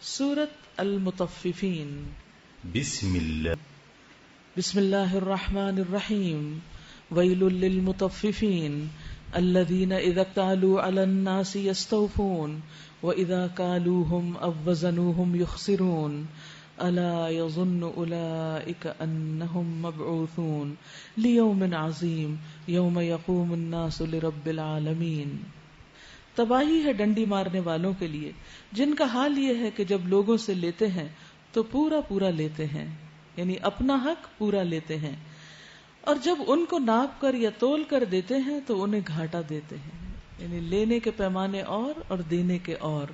سورة المطففین۔ بسم اللہ الرحمن الرحیم۔ ویل للمطففین الذین اذا اکتالوا علی الناس یستوفون واذا کالوہم او وزنوہم یخسرون الا یظن اولئک انہم مبعوثون لیوم عظیم یوم یقوم الناس لرب العالمین۔ تباہی ہے ڈنڈی مارنے والوں کے لیے جن کا حال یہ ہے کہ جب لوگوں سے لیتے ہیں تو پورا پورا لیتے ہیں، یعنی اپنا حق پورا لیتے ہیں، اور جب ان کو ناپ کر یا تول کر دیتے ہیں تو انہیں گھاٹا دیتے ہیں، یعنی لینے کے پیمانے اور دینے کے اور۔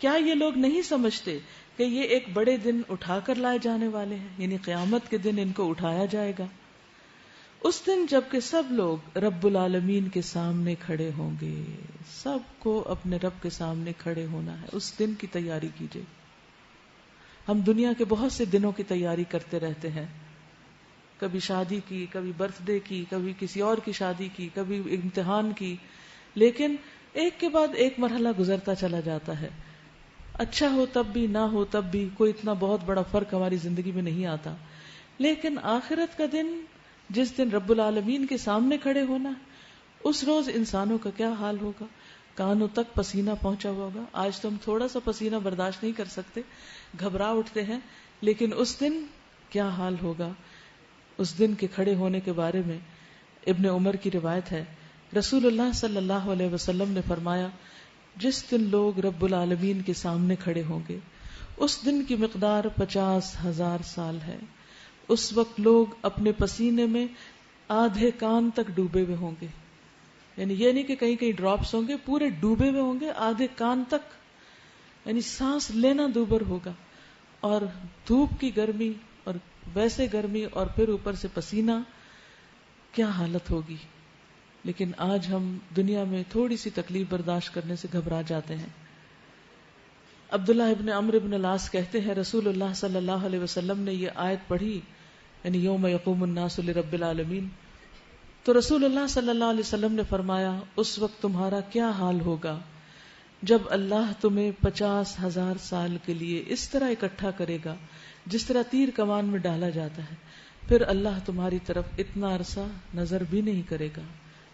کیا یہ لوگ نہیں سمجھتے کہ یہ ایک بڑے دن اٹھا کر لائے جانے والے ہیں، یعنی قیامت کے دن ان کو اٹھایا جائے گا، اس دن جب کہ سب لوگ رب العالمین کے سامنے کھڑے ہوں گے۔ سب کو اپنے رب کے سامنے کھڑے ہونا ہے، اس دن کی تیاری کیجئے۔ ہم دنیا کے بہت سے دنوں کی تیاری کرتے رہتے ہیں، کبھی شادی کی، کبھی برتھ ڈے کی، کبھی کسی اور کی شادی کی، کبھی امتحان کی، لیکن ایک کے بعد ایک مرحلہ گزرتا چلا جاتا ہے۔ اچھا ہو تب بھی، نہ ہو تب بھی، کوئی اتنا بہت بڑا فرق ہماری زندگی میں نہیں آتا، لیکن آخرت کا دن، جس دن رب العالمین کے سامنے کھڑے ہونا، اس روز انسانوں کا کیا حال ہوگا؟ کانوں تک پسینہ پہنچا ہوا ہوگا۔ آج تو ہم تھوڑا سا پسینہ برداشت نہیں کر سکتے، گھبرا اٹھتے ہیں، لیکن اس دن کیا حال ہوگا؟ اس دن کے کھڑے ہونے کے بارے میں ابن عمر کی روایت ہے، رسول اللہ صلی اللہ علیہ وسلم نے فرمایا، جس دن لوگ رب العالمین کے سامنے کھڑے ہوں گے اس دن کی مقدار 50,000 سال ہے۔ اس وقت لوگ اپنے پسینے میں آدھے کان تک ڈوبے ہوئے ہوں گے، یعنی یہ نہیں کہ کہیں کہیں ڈراپس ہوں گے، پورے ڈوبے ہوئے ہوں گے آدھے کان تک، یعنی سانس لینا دوبر ہوگا، اور دھوپ کی گرمی اور ویسے گرمی اور پھر اوپر سے پسینہ، کیا حالت ہوگی۔ لیکن آج ہم دنیا میں تھوڑی سی تکلیف برداشت کرنے سے گھبرا جاتے ہیں۔ عبداللہ ابن عمرو ابن العاص کہتے ہیں، رسول اللہ صلی اللہ علیہ وسلم نے یہ آیت پڑھی، یعنی یوم یقوم الناس لرب العالمین، تو رسول اللہ صلی اللہ علیہ وسلم نے فرمایا، اس وقت تمہارا کیا حال ہوگا جب اللہ تمہیں 50,000 سال کے لیے اس طرح اکٹھا کرے گا جس طرح تیر کمان میں ڈالا جاتا ہے، پھر اللہ تمہاری طرف اتنا عرصہ نظر بھی نہیں کرے گا،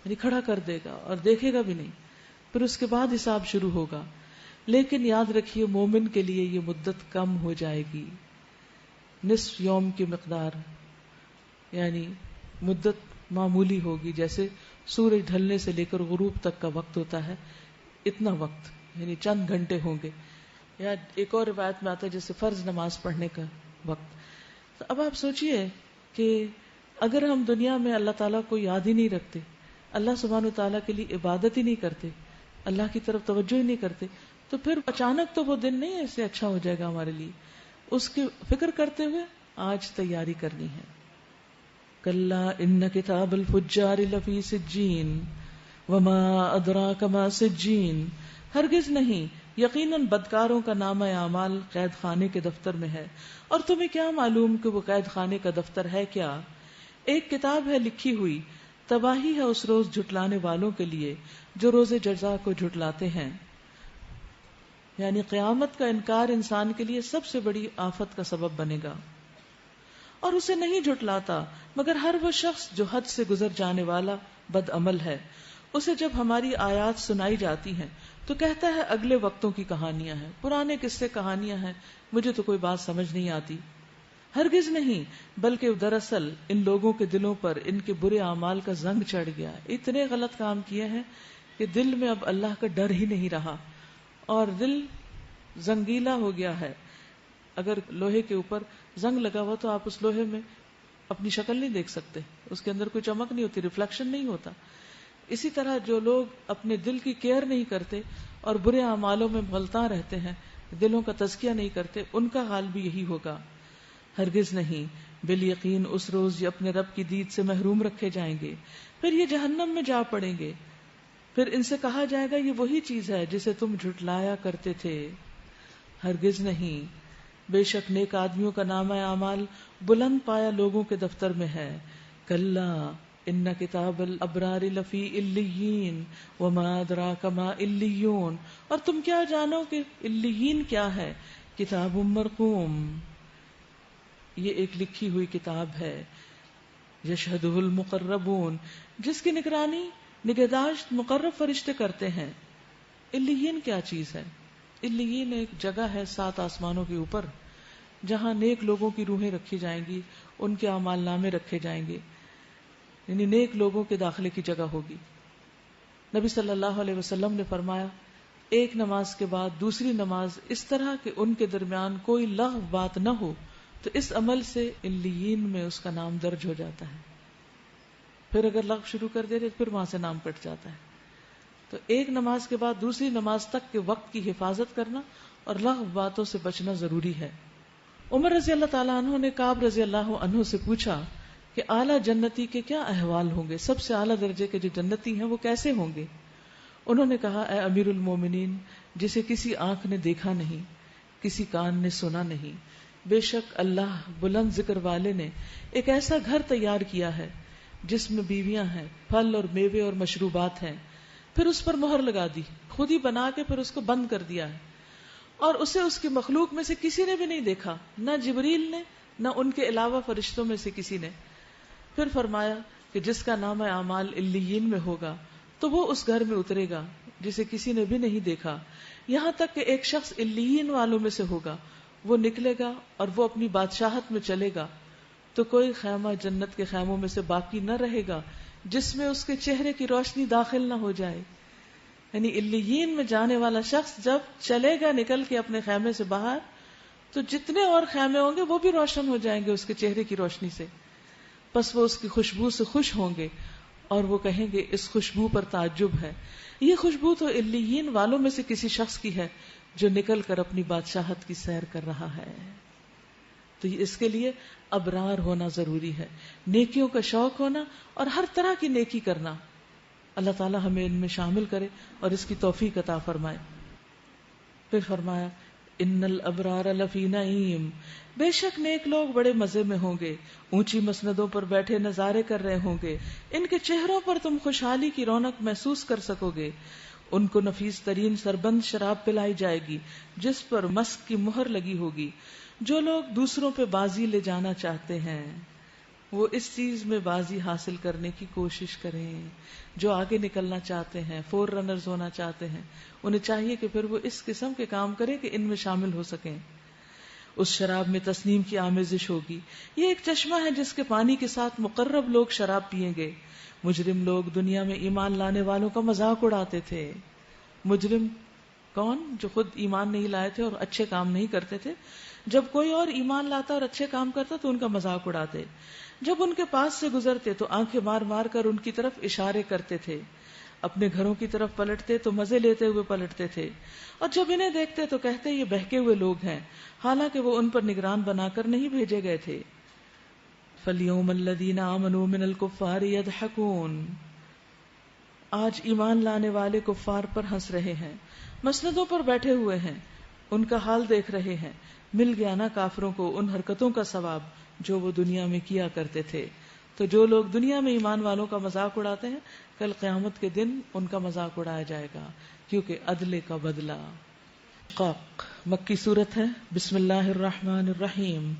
یعنی کھڑا کر دے گا اور دیکھے گا بھی نہیں، پھر اس کے بعد حساب شروع ہوگا۔ لیکن یاد رکھیے مومن کے لیے یہ مدت کم ہو جائے گی، نصف یوم کی مقدار، یعنی مدت معمولی ہوگی، جیسے سورج ڈھلنے سے لے کر غروب تک کا وقت ہوتا ہے، اتنا وقت، یعنی چند گھنٹے ہوں گے، یا ایک اور روایت میں آتا ہے جیسے فرض نماز پڑھنے کا وقت۔ تو اب آپ سوچئے کہ اگر ہم دنیا میں اللہ تعالیٰ کو یاد ہی نہیں رکھتے، اللہ سبحانہ وتعالیٰ کے لیے عبادت ہی نہیں کرتے، اللہ کی طرف توجہ ہی نہیں کرتے، تو پھر اچانک تو وہ دن نہیں ایسے اچھا ہو جائے گا ہمارے لیے۔ اس کی فکر کرتے ہوئے آج تیاری کرنی ہے۔ کلا ان کتاب الفجار لفی سجین وما ادراک ما سجین، ہرگز نہیں، یقیناً بدکاروں کا نامہ اعمال قید خانے کے دفتر میں ہے، اور تمہیں کیا معلوم کہ وہ قید خانے کا دفتر ہے کیا؟ ایک کتاب ہے لکھی ہوئی، تباہی ہے اس روز جھٹلانے والوں کے لیے جو روز جزا کو جھٹلاتے ہیں۔ یعنی قیامت کا انکار انسان کے لیے سب سے بڑی آفت کا سبب بنے گا، اور اسے نہیں جھٹلاتا مگر ہر وہ شخص جو حد سے گزر جانے والا بد عمل ہے۔ اسے جب ہماری آیات سنائی جاتی ہیں تو کہتا ہے اگلے وقتوں کی کہانیاں ہیں، پرانے قصے کہانیاں ہیں، مجھے تو کوئی بات سمجھ نہیں آتی۔ ہرگز نہیں، بلکہ دراصل ان لوگوں کے دلوں پر ان کے برے اعمال کا زنگ چڑھ گیا، اتنے غلط کام کیے ہیں کہ دل میں اب اللہ کا ڈر ہی نہیں رہا، اور دل زنگیلا ہو گیا ہے۔ اگر لوہے کے اوپر زنگ لگا ہوا تو آپ اس لوہے میں اپنی شکل نہیں دیکھ سکتے، اس کے اندر کوئی چمک نہیں ہوتی، ریفلیکشن نہیں ہوتا۔ اسی طرح جو لوگ اپنے دل کی کیئر نہیں کرتے اور برے اعمالوں میں مغلطاں رہتے ہیں، دلوں کا تزکیہ نہیں کرتے، ان کا حال بھی یہی ہوگا۔ ہرگز نہیں، بالیقین اس روز یہ اپنے رب کی دید سے محروم رکھے جائیں گے، پھر یہ جہنم میں جا پڑیں گے، پھر ان سے کہا جائے گا یہ وہی چیز ہے جسے تم جھٹلایا کرتے تھے۔ ہرگز نہیں، بے شک نیک آدمیوں کا نامہ اعمال بلند پایا لوگوں کے دفتر میں ہے۔ کلا، ان کتاب الابرار لفی علیین وما ادراک ما علیون، اور تم کیا جانو کہ علیین کیا ہے؟ کتاب مرقوم، یہ ایک لکھی ہوئی کتاب ہے، یشہدہ المقربون، جس کی نگہداشت مقرب فرشتے کرتے ہیں۔ علیین کیا چیز ہے؟ علیین ایک جگہ ہے 7 آسمانوں کے اوپر، جہاں نیک لوگوں کی روحیں رکھی جائیں گی، ان کے اعمال نامے رکھے جائیں گے، یعنی نیک لوگوں کے داخلے کی جگہ ہوگی۔ نبی صلی اللہ علیہ وسلم نے فرمایا ایک نماز کے بعد دوسری نماز اس طرح کہ ان کے درمیان کوئی لغو بات نہ ہو تو اس عمل سے علیین میں اس کا نام درج ہو جاتا ہے، پھر اگر لغو شروع کر دے تو پھر وہاں سے نام کٹ جاتا ہے۔ تو ایک نماز کے بعد دوسری نماز تک کے وقت کی حفاظت کرنا اور لغو باتوں سے بچنا ضروری ہے۔ عمر رضی اللہ تعالیٰ عنہ نے کعب رضی اللہ عنہ سے پوچھا کہ اعلیٰ جنتی کے کیا احوال ہوں گے، سب سے اعلیٰ درجے کے جو جنتی ہیں وہ کیسے ہوں گے؟ انہوں نے کہا اے امیر المومنین، جسے کسی آنکھ نے دیکھا نہیں، کسی کان نے سنا نہیں، بے شک اللہ بلند ذکر والے نے ایک ایسا گھر تیار کیا ہے جس میں بیویاں ہیں، پھل اور میوے اور مشروبات ہیں، پھر اس پر مہر لگا دی، خود ہی بنا کے پھر اس کو بند کر دیا ہے، اور اسے اس کی مخلوق میں سے کسی نے بھی نہیں دیکھا، نہ جبریل نے نہ ان کے علاوہ فرشتوں میں سے کسی نے۔ پھر فرمایا کہ جس کا نام اعمال علیین میں ہوگا تو وہ اس گھر میں اترے گا جسے کسی نے بھی نہیں دیکھا، یہاں تک کہ ایک شخص علیین والوں میں سے ہوگا، وہ نکلے گا اور وہ اپنی بادشاہت میں چلے گا تو کوئی خیمہ جنت کے خیموں میں سے باقی نہ رہے گا جس میں اس کے چہرے کی روشنی داخل نہ ہو جائے۔ یعنی علیین میں جانے والا شخص جب چلے گا نکل کے اپنے خیمے سے باہر تو جتنے اور خیمے ہوں گے وہ بھی روشن ہو جائیں گے اس کے چہرے کی روشنی سے، پس وہ اس کی خوشبو سے خوش ہوں گے اور وہ کہیں گے اس خوشبو پر تعجب ہے، یہ خوشبو تو علیین والوں میں سے کسی شخص کی ہے جو نکل کر اپنی بادشاہت کی سیر کر رہا ہے۔ تو اس کے لیے ابرار ہونا ضروری ہے، نیکیوں کا شوق ہونا اور ہر طرح کی نیکی کرنا۔ اللہ تعالی ہمیں ان میں شامل کرے اور اس کی توفیق عطا فرمائے۔ پھر فرمایا ان الابرار لفی نعیم، بے شک نیک لوگ بڑے مزے میں ہوں گے، اونچی مسندوں پر بیٹھے نظارے کر رہے ہوں گے، ان کے چہروں پر تم خوشحالی کی رونق محسوس کر سکو گے، ان کو نفیس ترین سربند شراب پلائی جائے گی جس پر مسک کی مہر لگی ہوگی۔ جو لوگ دوسروں پہ بازی لے جانا چاہتے ہیں وہ اس چیز میں بازی حاصل کرنے کی کوشش کریں، جو آگے نکلنا چاہتے ہیں، فور رنرز ہونا چاہتے ہیں، انہیں چاہیے کہ پھر وہ اس قسم کے کام کریں کہ ان میں شامل ہو سکیں۔ اس شراب میں تسنیم کی آمیزش ہوگی، یہ ایک چشمہ ہے جس کے پانی کے ساتھ مقرب لوگ شراب پیئیں گے۔ مجرم لوگ دنیا میں ایمان لانے والوں کا مذاق اڑاتے تھے۔ مجرم کون؟ جو خود ایمان نہیں لائے تھے اور اچھے کام نہیں کرتے تھے، جب کوئی اور ایمان لاتا اور اچھے کام کرتا تو ان کا مذاق اڑاتے، جب ان کے پاس سے گزرتے تو آنکھیں مار مار کر ان کی طرف اشارے کرتے تھے، اپنے گھروں کی طرف پلٹتے تو مزے لیتے ہوئے پلٹتے تھے، اور جب انہیں دیکھتے تو کہتے یہ بہکے ہوئے لوگ ہیں، حالانکہ وہ ان پر نگران بنا کر نہیں بھیجے گئے تھے۔ فَالْيَوْمَ الَّذِينَ آمَنُوا مِنَ الْكُفَّارِ يَضْحَكُونَ، آج ایمان لانے والے کفار پر ہنس رہے ہیں، مسندوں پر بیٹھے ہوئے ہیں، ان کا حال دیکھ رہے ہیں، مل گیا نا کافروں کو ان حرکتوں کا ثواب جو وہ دنیا میں کیا کرتے تھے۔ تو جو لوگ دنیا میں ایمان والوں کا مذاق اڑاتے ہیں، کل قیامت کے دن ان کا مذاق اڑایا جائے گا، کیونکہ عدل کا بدلہ۔ قاف مکی صورت ہے۔ بسم اللہ الرحمن الرحیم۔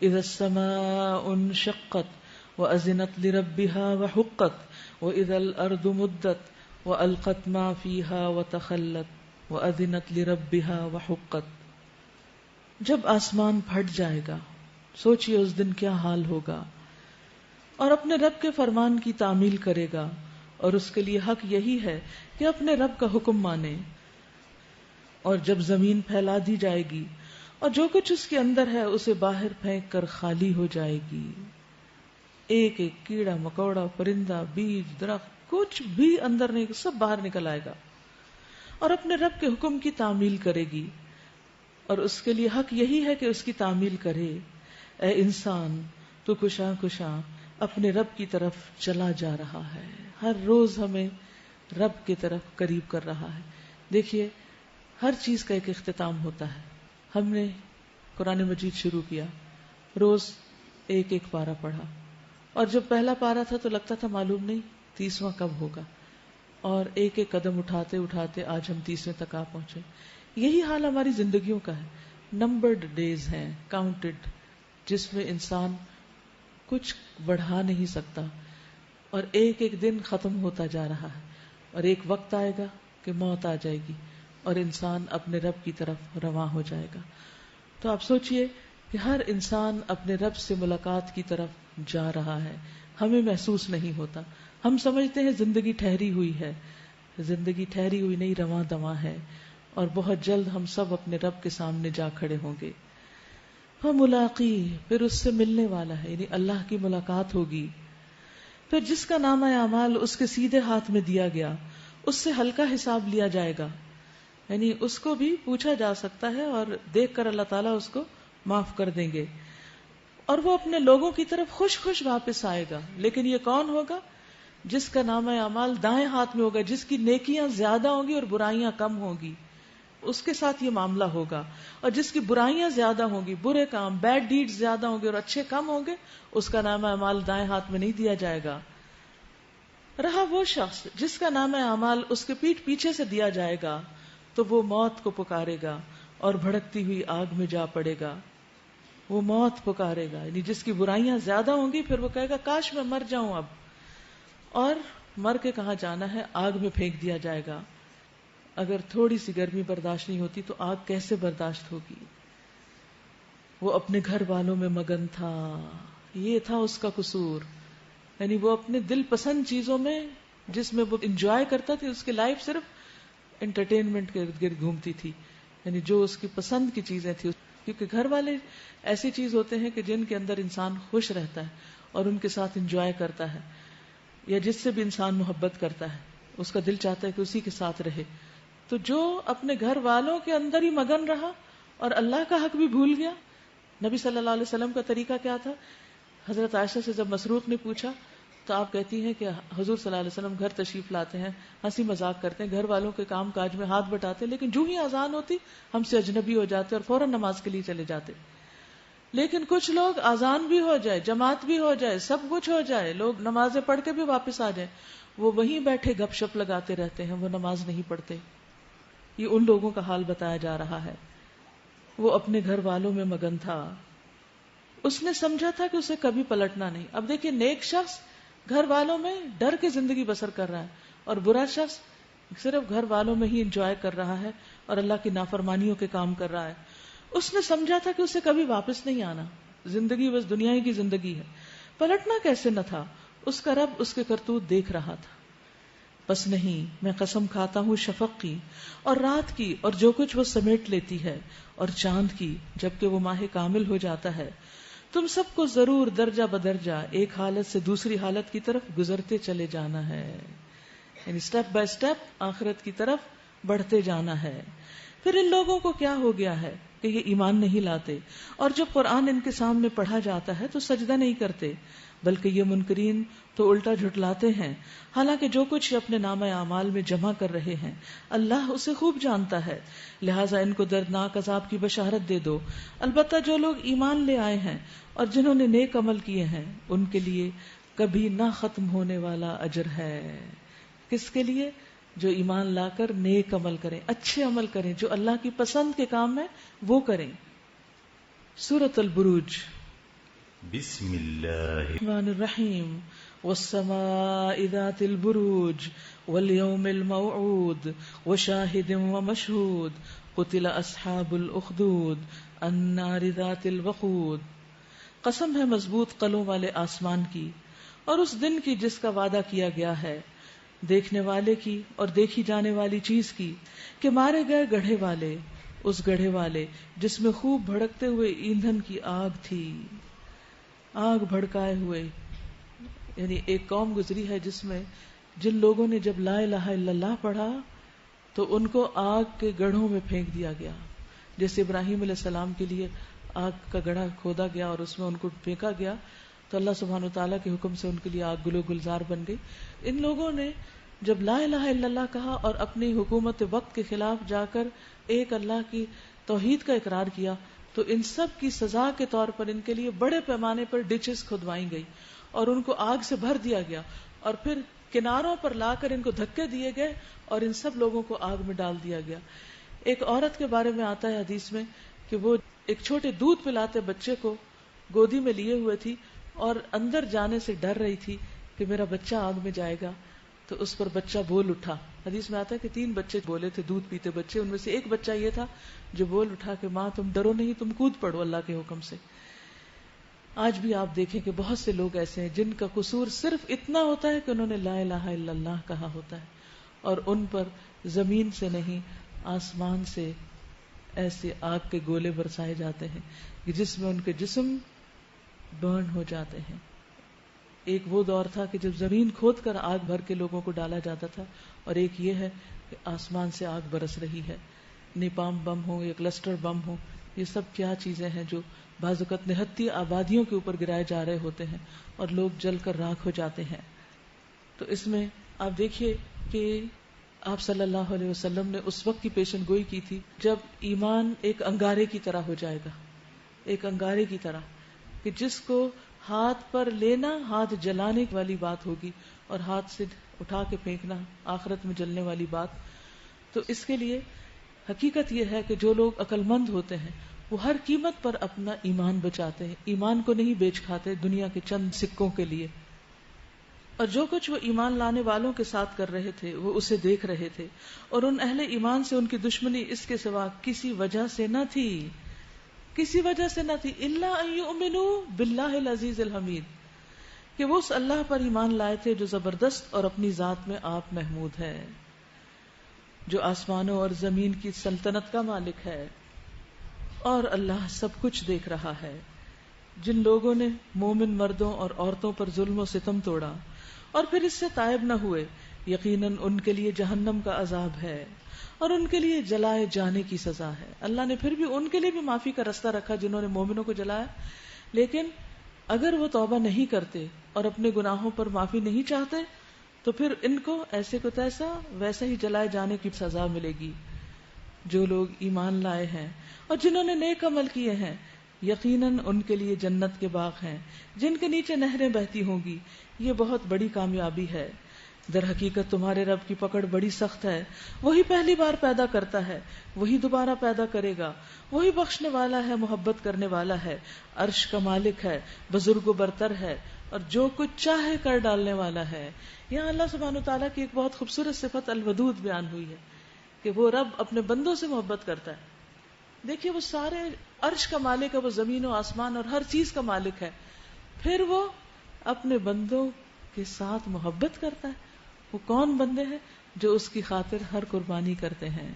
اذا السماء انشقت وأذنت لربها وحقت وإذا الأرض مدت وألقت ما فيها وتخلت وأذنت لربها وحقت۔ جب آسمان پھٹ جائے گا، سوچئے اس دن کیا حال ہوگا، اور اپنے رب کے فرمان کی تعمیل کرے گا، اور اس کے لیے حق یہی ہے کہ اپنے رب کا حکم مانے۔ اور جب زمین پھیلا دی جائے گی اور جو کچھ اس کے اندر ہے اسے باہر پھینک کر خالی ہو جائے گی، ایک ایک کیڑا مکوڑا پرندہ بیج درخت کچھ بھی اندر نہیں، سب باہر نکل آئے گا، اور اپنے رب کے حکم کی تعمیل کرے گی، اور اس کے لیے حق یہی ہے کہ اس کی تعمیل کرے۔ اے انسان تو کشاں کشاں اپنے رب کی طرف چلا جا رہا ہے، ہر روز ہمیں رب کی طرف قریب کر رہا ہے۔ دیکھیے ہر چیز کا ایک اختتام ہوتا ہے۔ ہم نے قرآن مجید شروع کیا، روز ایک ایک پارہ پڑھا، اور جب پہلا پارا تھا تو لگتا تھا معلوم نہیں 30واں کب ہوگا، اور ایک ایک قدم اٹھاتے اٹھاتے آج ہم 30ویں تک آ پہنچے. یہی حال ہماری زندگیوں کا ہے، نمبرڈ ڈیز ہیں، کاؤنٹڈ، جس میں انسان کچھ بڑھا نہیں سکتا، اور ایک ایک دن ختم ہوتا جا رہا ہے، اور ایک وقت آئے گا کہ موت آ جائے گی اور انسان اپنے رب کی طرف رواں ہو جائے گا. تو آپ سوچئے کہ ہر انسان اپنے رب سے ملاقات کی طرف جا رہا ہے، ہمیں محسوس نہیں ہوتا. ہم سمجھتے ہیں زندگی ٹھہری ہوئی ہے، زندگی ٹھہری ہوئی نہیں، رواں دواں ہے، اور بہت جلد ہم سب اپنے رب کے سامنے جا کھڑے ہوں گے. ملاقی، پھر اس سے ملنے والا ہے، یعنی اللہ کی ملاقات ہوگی. پھر جس کا نامہ اعمال اس کے سیدھے ہاتھ میں دیا گیا، اس سے ہلکا حساب لیا جائے گا، یعنی اس کو بھی پوچھا جا سکتا ہے اور دیکھ کر اللہ تعالیٰ اس کو معاف کر دیں گے، اور وہ اپنے لوگوں کی طرف خوش خوش واپس آئے گا. لیکن یہ کون ہوگا؟ جس کا نامہ اعمال دائیں ہاتھ میں ہوگا، جس کی نیکیاں زیادہ ہوں گی اور برائیاں کم ہوں گی، اس کے ساتھ یہ معاملہ ہوگا. اور جس کی برائیاں زیادہ ہوں گی، برے کام، بیڈ ڈیڈز زیادہ ہوں گے اور اچھے کم ہوں گے، اس کا نامہ اعمال دائیں ہاتھ میں نہیں دیا جائے گا. رہا وہ شخص جس کا نامہ اعمال اس کے پیٹھ پیچھے سے دیا جائے گا، تو وہ موت کو پکارے گا اور بھڑکتی ہوئی آگ میں جا پڑے گا. وہ موت پکارے گا، یعنی جس کی برائیاں زیادہ ہوں گی، پھر وہ کہے گا کاش میں مر جاؤں اب، اور مر کے کہاں جانا ہے؟ آگ میں پھینک دیا جائے گا. اگر تھوڑی سی گرمی برداشت نہیں ہوتی تو آگ کیسے برداشت ہوگی؟ وہ اپنے گھر والوں میں مگن تھا، یہ تھا اس کا قصور، یعنی وہ اپنے دل پسند چیزوں میں، جس میں وہ انجوائے کرتا تھا، اس کی لائف صرف انٹرٹینمنٹ کے ارد گرد گھومتی تھی، یعنی جو اس کی پسند کی چیزیں تھی. کیونکہ گھر والے ایسی چیز ہوتے ہیں کہ جن کے اندر انسان خوش رہتا ہے اور ان کے ساتھ انجوائے کرتا ہے، یا جس سے بھی انسان محبت کرتا ہے اس کا دل چاہتا ہے کہ اسی کے ساتھ رہے. تو جو اپنے گھر والوں کے اندر ہی مگن رہا اور اللہ کا حق بھی بھول گیا. نبی صلی اللہ علیہ وسلم کا طریقہ کیا تھا؟ حضرت عائشہ سے جب مسروق نے پوچھا تو آپ کہتی ہیں کہ حضور صلی اللہ علیہ وسلم گھر تشریف لاتے ہیں، ہنسی مذاق کرتے ہیں، گھر والوں کے کام کاج میں ہاتھ بٹاتے، لیکن جو ہی اذان ہوتی ہم سے اجنبی ہو جاتے اور فوراً نماز کے لیے چلے جاتے. لیکن کچھ لوگ اذان بھی ہو جائے، جماعت بھی ہو جائے، سب کچھ ہو جائے، لوگ نمازیں پڑھ کے بھی واپس آ جائیں، وہ وہیں بیٹھے گپ شپ لگاتے رہتے ہیں، وہ نماز نہیں پڑھتے. یہ ان لوگوں کا حال بتایا جا رہا ہے. وہ اپنے گھر والوں میں مگن تھا، اس نے سمجھا تھا کہ اسے کبھی پلٹنا نہیں. اب دیکھیے، نیک شخص گھر والوں میں ڈر کے زندگی بسر کر رہا ہے، اور برا شخص صرف گھر والوں میں ہی انجوائے کر رہا ہے اور اللہ کی نافرمانیوں کے کام کر رہا ہے. اس نے سمجھا تھا کہ اسے کبھی واپس نہیں آنا، زندگی بس دنیا ہی کی زندگی ہے. پلٹنا کیسے نہ تھا؟ اس کا رب اس کے کرتوت دیکھ رہا تھا. بس نہیں، میں قسم کھاتا ہوں شفق کی اور رات کی اور جو کچھ وہ سمیٹ لیتی ہے، اور چاند کی جبکہ وہ ماہ کامل ہو جاتا ہے. تم سب کو ضرور درجہ بدرجہ ایک حالت سے دوسری حالت کی طرف گزرتے چلے جانا ہے، یعنی سٹیپ بائی سٹیپ آخرت کی طرف بڑھتے جانا ہے. پھر ان لوگوں کو کیا ہو گیا ہے کہ یہ ایمان نہیں لاتے، اور جب قرآن ان کے سامنے پڑھا جاتا ہے تو سجدہ نہیں کرتے، بلکہ یہ منکرین تو الٹا جھٹلاتے ہیں. حالانکہ جو کچھ یہ اپنے نامہ اعمال میں جمع کر رہے ہیں اللہ اسے خوب جانتا ہے، لہٰذا ان کو دردناک عذاب کی بشارت دے دو. البتہ جو لوگ ایمان لے آئے ہیں اور جنہوں نے نیک عمل کیے ہیں ان کے لیے کبھی نہ ختم ہونے والا اجر ہے. کس کے لیے؟ جو ایمان لا کر نیک عمل کریں، اچھے عمل کریں، جو اللہ کی پسند کے کام ہے وہ کریں. سورۃ البروج. بسم اللہ الرحمن الرحیم. والسماء ذات البروج واليوم الموعود وشاهد ومشهود قتل اصحاب الاخدود النار ذات الوقود. قسم ہے مضبوط قلوں والے آسمان کی اور اس دن کی جس کا وعدہ کیا گیا ہے، دیکھنے والے کی اور دیکھی جانے والی چیز کی، کہ مارے گئے گڑھے والے، اس گڑھے والے جس میں خوب بھڑکتے ہوئے ایندھن کی آگ تھی. آگ بھڑکائے ہوئے، یعنی ایک قوم گزری ہے جس میں جن لوگوں نے جب لا الہ الا اللہ پڑھا تو ان کو آگ کے گڑھوں میں پھینک دیا گیا. جیسے ابراہیم علیہ السلام کے لیے آگ کا گڑھا کھودا گیا اور اس میں ان کو پھینکا گیا تو اللہ سبحانہ وتعالیٰ کے حکم سے ان کے لیے آگ گلو گلزار بن گئی. ان لوگوں نے جب لا الہ الا اللہ کہا اور اپنی حکومت وقت کے خلاف جا کر ایک اللہ کی توحید کا اقرار کیا تو ان سب کی سزا کے طور پر ان کے لیے بڑے پیمانے پر ڈچز کھدوائی گئی اور ان کو آگ سے بھر دیا گیا، اور پھر کناروں پر لا کر ان کو دھکے دیے گئے اور ان سب لوگوں کو آگ میں ڈال دیا گیا۔ ایک عورت کے بارے میں آتا ہے حدیث میں کہ وہ ایک چھوٹے دودھ پلاتے بچے کو گودی میں لیے ہوئے تھی اور اندر جانے سے ڈر رہی تھی کہ میرا بچہ آگ میں جائے گا، تو اس پر بچہ بول اٹھا۔ حدیث میں آتا ہے کہ 3 بچے بولے تھے، دودھ پیتے بچے، ان میں سے ایک بچہ یہ تھا جو بول اٹھا کہ ماں تم ڈرو نہیں، تم کود پڑو اللہ کے حکم سے۔ آج بھی آپ دیکھیں کہ بہت سے لوگ ایسے ہیں جن کا قصور صرف اتنا ہوتا ہے کہ انہوں نے لا الہ الا اللہ کہا ہوتا ہے، اور ان پر زمین سے نہیں آسمان سے ایسے آگ کے گولے برسائے جاتے ہیں کہ جس میں ان کے جسم برن ہو جاتے ہیں۔ ایک وہ دور تھا کہ جب زمین کھود کر آگ بھر کے لوگوں کو ڈالا جاتا تھا، اور ایک یہ ہے کہ آسمان سے آگ برس رہی ہے۔ نیپام بم ہو یا کلسٹر بم ہو، یہ سب کیا چیزیں ہیں جو بعض اوقات نہتی آبادیوں کے اوپر گرائے جا رہے ہوتے ہیں اور لوگ جل کر راکھ ہو جاتے ہیں۔ تو اس میں آپ دیکھیے کہ آپ صلی اللہ علیہ وسلم نے اس وقت کی پیشن گوئی کی تھی جب ایمان ایک انگارے کی طرح ہو جائے گا، ایک انگارے کی طرح کہ جس کو ہاتھ پر لینا ہاتھ جلانے والی بات ہوگی، اور ہاتھ سے اٹھا کے پھینکنا آخرت میں جلنے والی بات۔ تو اس کے لیے حقیقت یہ ہے کہ جو لوگ عقل مند ہوتے ہیں وہ ہر قیمت پر اپنا ایمان بچاتے ہیں، ایمان کو نہیں بیچ کھاتے دنیا کے چند سکوں کے لیے۔ اور جو کچھ وہ ایمان لانے والوں کے ساتھ کر رہے تھے وہ اسے دیکھ رہے تھے، اور ان اہل ایمان سے ان کی دشمنی اس کے سوا کسی وجہ سے نہ تھی، کسی وجہ سے نہ تھی، الا ان یؤمنوا باللہ العزیز الحمید، کہ وہ اس اللہ پر ایمان لائے تھے جو زبردست اور اپنی ذات میں آپ محمود ہے، جو آسمانوں اور زمین کی سلطنت کا مالک ہے، اور اللہ سب کچھ دیکھ رہا ہے۔ جن لوگوں نے مومن مردوں اور عورتوں پر ظلم و ستم توڑا اور پھر اس سے تائب نہ ہوئے، یقیناً ان کے لیے جہنم کا عذاب ہے اور ان کے لیے جلائے جانے کی سزا ہے۔ اللہ نے پھر بھی ان کے لیے بھی معافی کا رستہ رکھا جنہوں نے مومنوں کو جلایا، لیکن اگر وہ توبہ نہیں کرتے اور اپنے گناہوں پر معافی نہیں چاہتے تو پھر ان کو ایسے کو تیسا ویسا ہی جلائے جانے کی سزا ملے گی۔ جو لوگ ایمان لائے ہیں اور جنہوں نے نیک عمل کیے ہیں، یقیناً ان کے لیے جنت کے باغ ہیں جن کے نیچے نہریں بہتی ہوں گی، یہ بہت بڑی کامیابی ہے۔ در حقیقت تمہارے رب کی پکڑ بڑی سخت ہے، وہی پہلی بار پیدا کرتا ہے، وہی دوبارہ پیدا کرے گا، وہی بخشنے والا ہے، محبت کرنے والا ہے، عرش کا مالک ہے، بزرگ و برتر ہے، اور جو کچھ چاہے کر ڈالنے والا ہے۔ یہاں اللہ سبحانہ وتعالیٰ کی ایک بہت خوبصورت صفت الودود بیان ہوئی ہے کہ وہ رب اپنے بندوں سے محبت کرتا ہے۔ دیکھیے وہ سارے عرش کا مالک ہے، وہ زمین و آسمان اور ہر چیز کا مالک ہے، پھر وہ اپنے بندوں کے ساتھ محبت کرتا ہے۔ وہ کون بندے ہیں؟ جو اس کی خاطر ہر قربانی کرتے ہیں،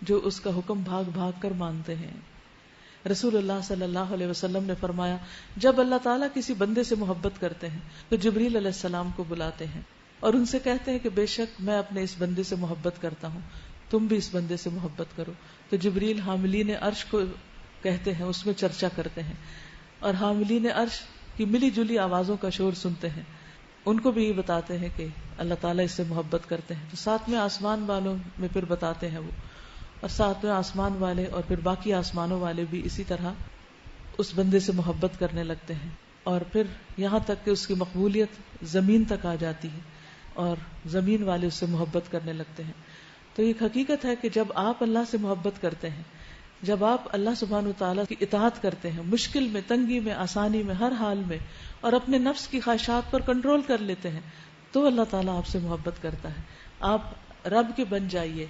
جو اس کا حکم بھاگ بھاگ کر مانتے ہیں۔ رسول اللہ صلی اللہ علیہ وسلم نے فرمایا، جب اللہ تعالیٰ کسی بندے سے محبت کرتے ہیں تو جبریل علیہ السلام کو بلاتے ہیں اور ان سے کہتے ہیں کہ بے شک میں اپنے اس بندے سے محبت کرتا ہوں، تم بھی اس بندے سے محبت کرو۔ تو جبریل حاملین عرش کو کہتے ہیں، اس میں چرچا کرتے ہیں، اور حاملین عرش کی ملی جلی آوازوں کا شور سنتے ہیں، ان کو بھی یہ بتاتے ہیں کہ اللہ تعالیٰ اس سے محبت کرتے ہیں۔ تو ساتویں آسمان والوں میں پھر بتاتے ہیں وہ، اور ساتویں آسمان والے اور پھر باقی آسمانوں والے بھی اسی طرح اس بندے سے محبت کرنے لگتے ہیں، اور پھر یہاں تک کہ اس کی مقبولیت زمین تک آ جاتی ہے اور زمین والے اس سے محبت کرنے لگتے ہیں۔ تو یہ حقیقت ہے کہ جب آپ اللہ سے محبت کرتے ہیں، جب آپ اللہ سبحانہ وتعالیٰ کی اطاعت کرتے ہیں، مشکل میں، تنگی میں، آسانی میں، ہر حال میں، اور اپنے نفس کی خواہشات پر کنٹرول کر لیتے ہیں، تو اللہ تعالیٰ آپ سے محبت کرتا ہے۔ آپ رب کے بن جائیے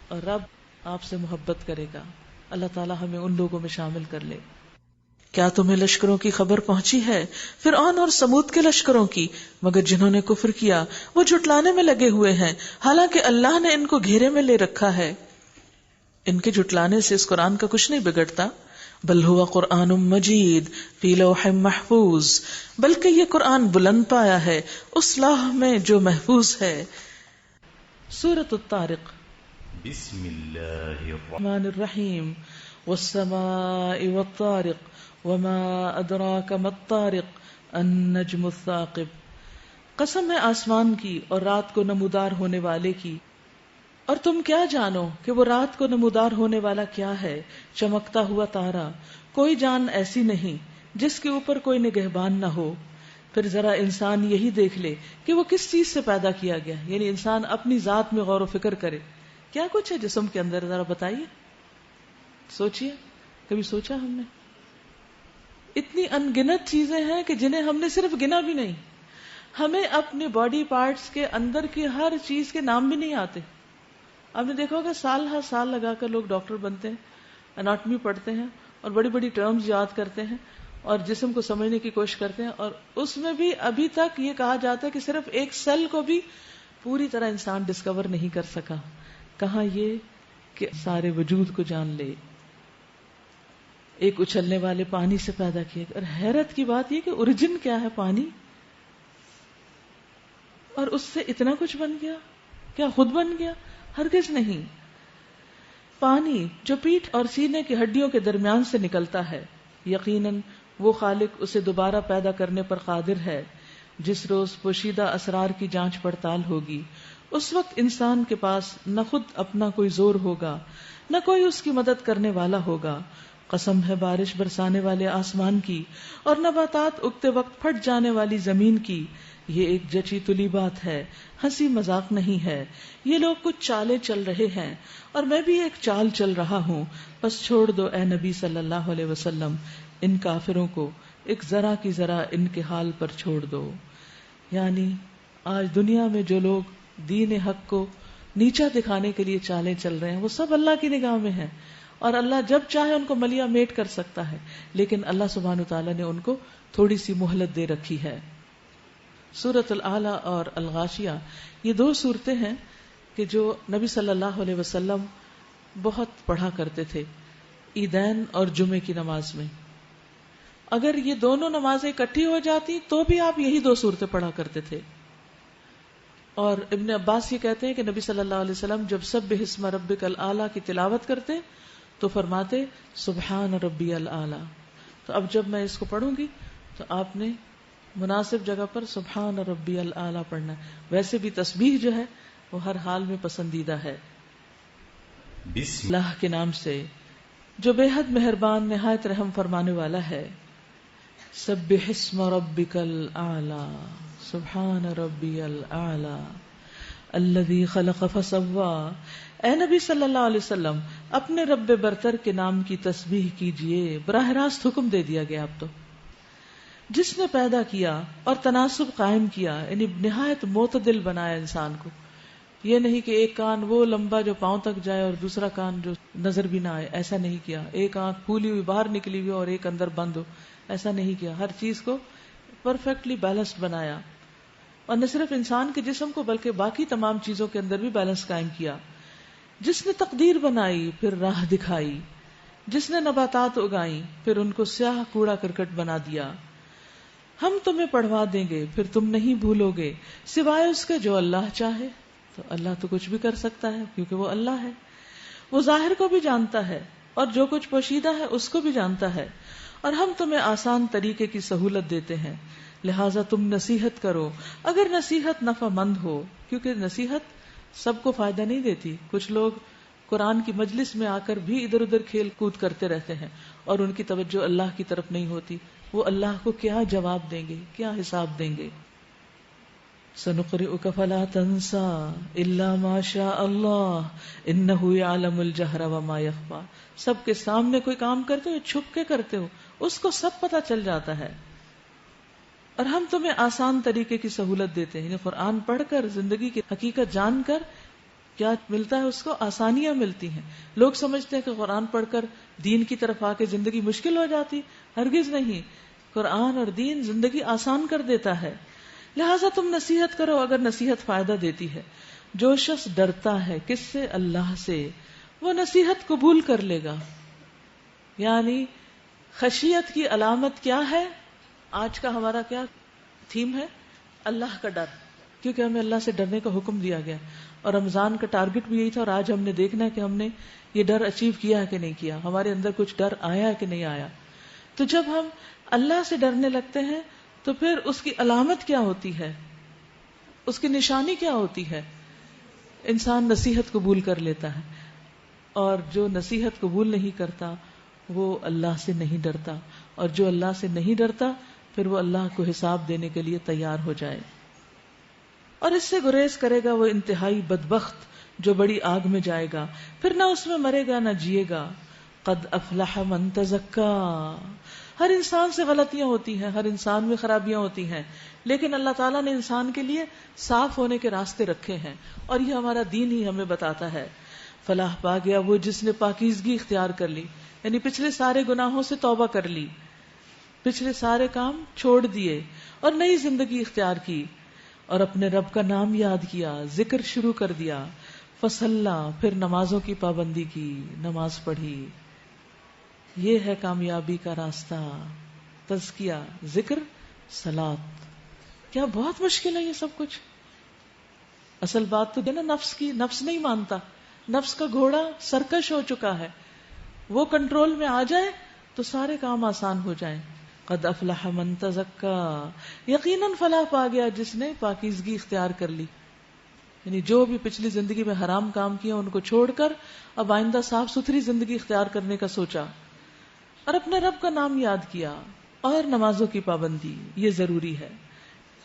اور رب آپ سے محبت کرے گا۔ اللہ تعالیٰ ہمیں ان لوگوں میں شامل کر لے۔ کیا تمہیں لشکروں کی خبر پہنچی ہے؟ فرعون اور سمود کے لشکروں کی، مگر جنہوں نے کفر کیا وہ جھٹلانے میں لگے ہوئے ہیں، حالانکہ اللہ نے ان کو گھیرے میں لے رکھا ہے۔ ان کے جھٹلانے سے اس قرآن کا کچھ نہیں بگڑتا۔ بل ہوا قرآن مجید فی لوح محفوظ، بلکہ یہ قرآن بلند پایا ہے اس لوح میں جو محفوظ ہے۔ سورۃ الطارق۔ بسم اللہ الرحمن الرحیم۔ والسماء والطارق وما ادراک ما الطارق النجم الثاقب۔ قسم ہے آسمان کی اور رات کو نمودار ہونے والے کی، اور تم کیا جانو کہ وہ رات کو نمودار ہونے والا کیا ہے؟ چمکتا ہوا تارا، کوئی جان ایسی نہیں جس کے اوپر کوئی نگہبان نہ ہو۔ پھر ذرا انسان یہی دیکھ لے کہ وہ کس چیز سے پیدا کیا گیا، یعنی انسان اپنی ذات میں غور و فکر کرے، کیا کچھ ہے جسم کے اندر، ذرا بتائیے، سوچئے، کبھی سوچا ہم نے؟ اتنی ان گنت چیزیں ہیں کہ جنہیں ہم نے صرف گنا بھی نہیں. ہمیں اپنے باڈی پارٹس کے اندر کی ہر چیز کے نام بھی نہیں آتے. آپ نے دیکھا ہوگا سال ہر سال لگا کر لوگ ڈاکٹر بنتے ہیں، اناٹمی پڑھتے ہیں اور بڑی بڑی ٹرمز یاد کرتے ہیں اور جسم کو سمجھنے کی کوشش کرتے ہیں، اور اس میں بھی ابھی تک یہ کہا جاتا ہے کہ صرف ایک سیل کو بھی پوری طرح انسان ڈسکور نہیں کر سکا. کہاں یہ کہ سارے وجود کو جان لے. ایک اچھلنے والے پانی سے پیدا کیا. اور حیرت کی بات یہ کہ اوریجن کیا ہے؟ پانی. اور اس سے اتنا کچھ بن گیا. کیا خود بن گیا؟ ہرگز نہیں. پانی جو پیٹھ اور سینے کی ہڈیوں کے درمیان سے نکلتا ہے، یقیناً وہ خالق اسے دوبارہ پیدا کرنے پر قادر ہے. جس روز پوشیدہ اسرار کی جانچ پڑتال ہوگی، اس وقت انسان کے پاس نہ خود اپنا کوئی زور ہوگا، نہ کوئی اس کی مدد کرنے والا ہوگا. قسم ہے بارش برسانے والے آسمان کی اور نباتات اگتے وقت پھٹ جانے والی زمین کی. یہ ایک جچی تلی بات ہے، ہنسی مذاق نہیں ہے. یہ لوگ کچھ چالیں چل رہے ہیں اور میں بھی ایک چال چل رہا ہوں. بس چھوڑ دو اے نبی صلی اللہ علیہ وسلم ان کافروں کو، ایک ذرا کی ذرا ان کے حال پر چھوڑ دو. یعنی آج دنیا میں جو لوگ دین حق کو نیچا دکھانے کے لیے چالیں چل رہے ہیں، وہ سب اللہ کی نگاہ میں ہیں، اور اللہ جب چاہے ان کو ملیا میٹ کر سکتا ہے. لیکن اللہ سبحانہ وتعالی نے ان کو تھوڑی سی مہلت دے رکھی ہے. سورۃ الاعلی اور الغاشیہ یہ دو صورتیں ہیں کہ جو نبی صلی اللہ علیہ وسلم بہت پڑھا کرتے تھے عیدین اور جمعے کی نماز میں. اگر یہ دونوں نمازیں اکٹھی ہو جاتی تو بھی آپ یہی دو صورتیں پڑھا کرتے تھے. اور ابن عباس یہ کہتے ہیں کہ نبی صلی اللہ علیہ وسلم جب سبح اسم ربک الاعلی کی تلاوت کرتے تو فرماتے سبحان ربی الاعلی. تو اب جب میں اس کو پڑھوں گی تو آپ نے مناسب جگہ پر سبحان ربی الاعلی پڑھنا ہے. ویسے بھی تسبیح جو ہے وہ ہر حال میں پسندیدہ ہے. بسم اللہ کے نام سے جو بے حد مہربان نہایت رحم فرمانے والا ہے. سبح اسم ربک الاعلی سبحان ربی الاعلی الذی خلق فسوی. اے نبی صلی اللہ علیہ وسلم اپنے رب برتر کے نام کی تسبیح کیجئے. براہ راست حکم دے دیا گیا. اب تو جس نے پیدا کیا اور تناسب قائم کیا، یعنی نہایت معتدل بنایا انسان کو. یہ نہیں کہ ایک کان وہ لمبا جو پاؤں تک جائے اور دوسرا کان جو نظر بھی نہ آئے، ایسا نہیں کیا. ایک آنکھ پھولی ہوئی باہر نکلی ہوئی اور ایک اندر بند ہو، ایسا نہیں کیا. ہر چیز کو پرفیکٹلی بیلنسڈ بنایا. اور نہ صرف انسان کے جسم کو بلکہ باقی تمام چیزوں کے اندر بھی بیلنس قائم کیا. جس نے تقدیر بنائی پھر راہ دکھائی، جس نے نباتات اگائیں پھر ان کو سیاہ کوڑا کرکٹ بنا دیا. ہم تمہیں پڑھوا دیں گے پھر تم نہیں بھولو گے، سوائے اس کے جو اللہ چاہے. تو اللہ تو کچھ بھی کر سکتا ہے کیونکہ وہ اللہ ہے. وہ ظاہر کو بھی جانتا ہے اور جو کچھ پوشیدہ ہے اس کو بھی جانتا ہے. اور ہم تمہیں آسان طریقے کی سہولت دیتے ہیں، لہٰذا تم نصیحت کرو اگر نصیحت نفع مند ہو. کیونکہ نصیحت سب کو فائدہ نہیں دیتی. کچھ لوگ قرآن کی مجلس میں آ کر بھی ادھر ادھر کھیل کود کرتے رہتے ہیں اور ان کی توجہ اللہ کی طرف نہیں ہوتی. وہ اللہ کو کیا جواب دیں گے، کیا حساب دیں گے؟ سنقرئک فلا تنسا الا ما شاء اللہ انہ یعلم الجہر وما یخفی. سب کے سامنے کوئی کام کرتے ہو، چھپ کے کرتے ہو، اس کو سب پتہ چل جاتا ہے. اور ہم تمہیں آسان طریقے کی سہولت دیتے ہیں. یعنی قرآن پڑھ کر زندگی کی حقیقت جان کر کیا ملتا ہے، اس کو آسانیاں ملتی ہیں. لوگ سمجھتے ہیں کہ قرآن پڑھ کر دین کی طرف آ کے زندگی مشکل ہو جاتی. ہرگز نہیں. قرآن اور دین زندگی آسان کر دیتا ہے. لہٰذا تم نصیحت کرو اگر نصیحت فائدہ دیتی ہے. جو شخص ڈرتا ہے کس سے؟ اللہ سے، وہ نصیحت قبول کر لے گا. یعنی خشیت کی علامت کیا ہے؟ آج کا ہمارا کیا تھیم ہے؟ اللہ کا ڈر. کیونکہ ہمیں اللہ سے ڈرنے کا حکم دیا گیا اور رمضان کا ٹارگٹ بھی یہی تھا. اور آج ہم نے دیکھنا ہے کہ ہم نے یہ ڈر اچیو کیا ہے کہ نہیں کیا، ہمارے اندر کچھ ڈر آیا ہے کہ نہیں آیا. تو جب ہم اللہ سے ڈرنے لگتے ہیں تو پھر اس کی علامت کیا ہوتی ہے، اس کی نشانی کیا ہوتی ہے؟ انسان نصیحت قبول کر لیتا ہے. اور جو نصیحت قبول نہیں کرتا وہ اللہ سے نہیں ڈرتا. اور جو اللہ سے نہیں ڈرتا پھر وہ اللہ کو حساب دینے کے لیے تیار ہو جائے. اور اس سے گریز کرے گا وہ انتہائی بدبخت جو بڑی آگ میں جائے گا، پھر نہ اس میں مرے گا نہ جیے گا. قد افلح من تزکا. ہر انسان سے غلطیاں ہوتی ہیں، ہر انسان میں خرابیاں ہوتی ہیں، لیکن اللہ تعالیٰ نے انسان کے لیے صاف ہونے کے راستے رکھے ہیں، اور یہ ہمارا دین ہی ہمیں بتاتا ہے. فلاح پا گیا وہ جس نے پاکیزگی اختیار کر لی، یعنی پچھلے سارے گناہوں سے توبہ کر لی، پچھلے سارے کام چھوڑ دیے اور نئی زندگی اختیار کی، اور اپنے رب کا نام یاد کیا، ذکر شروع کر دیا. فصلا، پھر نمازوں کی پابندی کی، نماز پڑھی. یہ ہے کامیابی کا راستہ. تزکیہ، ذکر، صلاۃ. کیا بہت مشکل ہے یہ سب کچھ. اصل بات تو ہے نا نفس کی، نفس نہیں مانتا، نفس کا گھوڑا سرکش ہو چکا ہے. وہ کنٹرول میں آ جائے تو سارے کام آسان ہو جائیں. قد افلح من تزکا. یقیناً فلاح پا گیا جس نے پاکیزگی اختیار کر لی، یعنی جو بھی پچھلی زندگی میں حرام کام کیا ان کو چھوڑ کر اب آئندہ صاف ستھری زندگی اختیار کرنے کا سوچا، اور اپنے رب کا نام یاد کیا اور نمازوں کی پابندی. یہ ضروری ہے،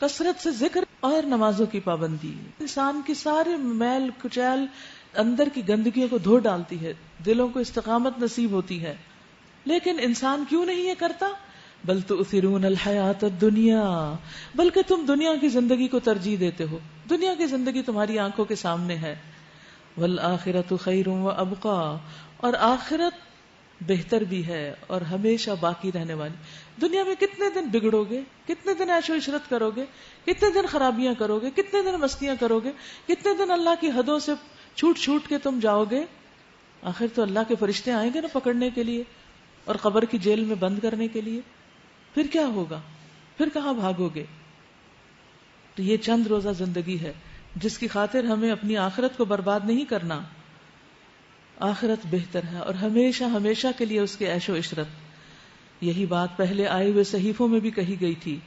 کثرت سے ذکر اور نمازوں کی پابندی انسان کی سارے میل کچیل اندر کی گندگیوں کو دھو ڈالتی ہے، دلوں کو استقامت نصیب ہوتی ہے. لیکن انسان کیوں نہیں یہ کرتا؟ بل تؤثرون الحیات الدنیا، بلکہ تم دنیا کی زندگی کو ترجیح دیتے ہو. دنیا کی زندگی تمہاری آنکھوں کے سامنے ہے. والآخرۃ خیر وابقا، اور آخرت بہتر بھی ہے اور ہمیشہ باقی رہنے والی. دنیا میں کتنے دن بگڑو گے، کتنے دن عیش و عشرت کرو گے، کتنے دن خرابیاں کرو گے، کتنے دن مستیاں کرو گے، کتنے دن اللہ کی حدوں سے چھوٹ چھوٹ کے تم جاؤ گے. آخر تو اللہ کے فرشتے آئیں گے نا پکڑنے کے لیے اور قبر کی جیل میں بند کرنے کے لیے. پھر کیا ہوگا؟ پھر کہاں بھاگو گے؟ تو یہ چند روزہ زندگی ہے جس کی خاطر ہمیں اپنی آخرت کو برباد نہیں کرنا. آخرت بہتر ہے اور ہمیشہ ہمیشہ کے لیے اس کے عیش و عشرت. یہی بات پہلے آئے ہوئے صحیفوں میں بھی کہی گئی تھی،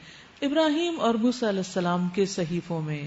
ابراہیم اور موسیٰ علیہ السلام کے صحیفوں میں.